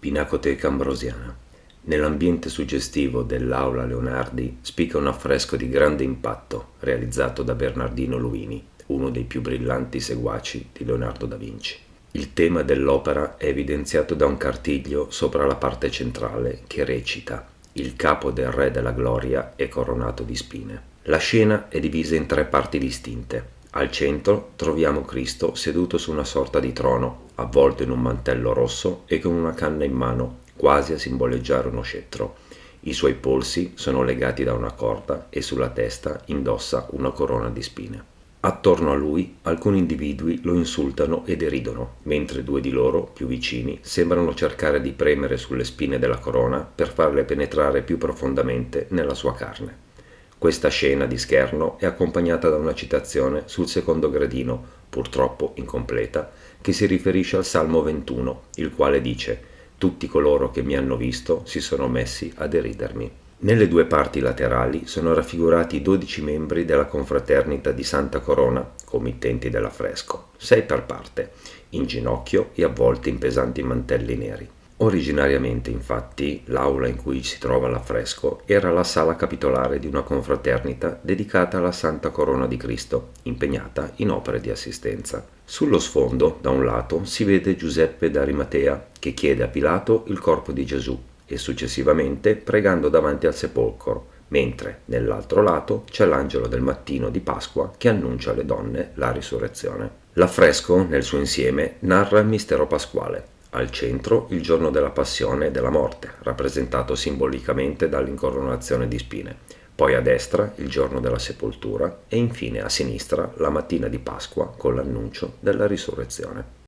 Pinacoteca Ambrosiana. Nell'ambiente suggestivo dell'Aula Leonardi spicca un affresco di grande impatto realizzato da Bernardino Luini, uno dei più brillanti seguaci di Leonardo da Vinci. Il tema dell'opera è evidenziato da un cartiglio sopra la parte centrale che recita: «Il capo del Re della Gloria è coronato di spine». La scena è divisa in tre parti distinte. Al centro troviamo Cristo seduto su una sorta di trono, avvolto in un mantello rosso e con una canna in mano, quasi a simboleggiare uno scettro. I suoi polsi sono legati da una corda e sulla testa indossa una corona di spine. Attorno a lui alcuni individui lo insultano e deridono, mentre due di loro, più vicini, sembrano cercare di premere sulle spine della corona per farle penetrare più profondamente nella sua carne. Questa scena di scherno è accompagnata da una citazione sul secondo gradino, purtroppo incompleta, che si riferisce al Salmo 21, il quale dice: «Tutti coloro che mi hanno visto si sono messi a deridermi». Nelle due parti laterali sono raffigurati i 12 membri della confraternita di Santa Corona, committenti dell'affresco, 6 per parte, in ginocchio e avvolti in pesanti mantelli neri. Originariamente, infatti, l'aula in cui si trova l'affresco era la sala capitolare di una confraternita dedicata alla Santa Corona di Cristo, impegnata in opere di assistenza. Sullo sfondo, da un lato, si vede Giuseppe d'Arimatea che chiede a Pilato il corpo di Gesù e successivamente pregando davanti al sepolcro, mentre nell'altro lato c'è l'angelo del mattino di Pasqua che annuncia alle donne la risurrezione. L'affresco, nel suo insieme, narra il mistero pasquale. Al centro il giorno della passione e della morte, rappresentato simbolicamente dall'incoronazione di spine, poi a destra il giorno della sepoltura e infine a sinistra la mattina di Pasqua con l'annuncio della risurrezione.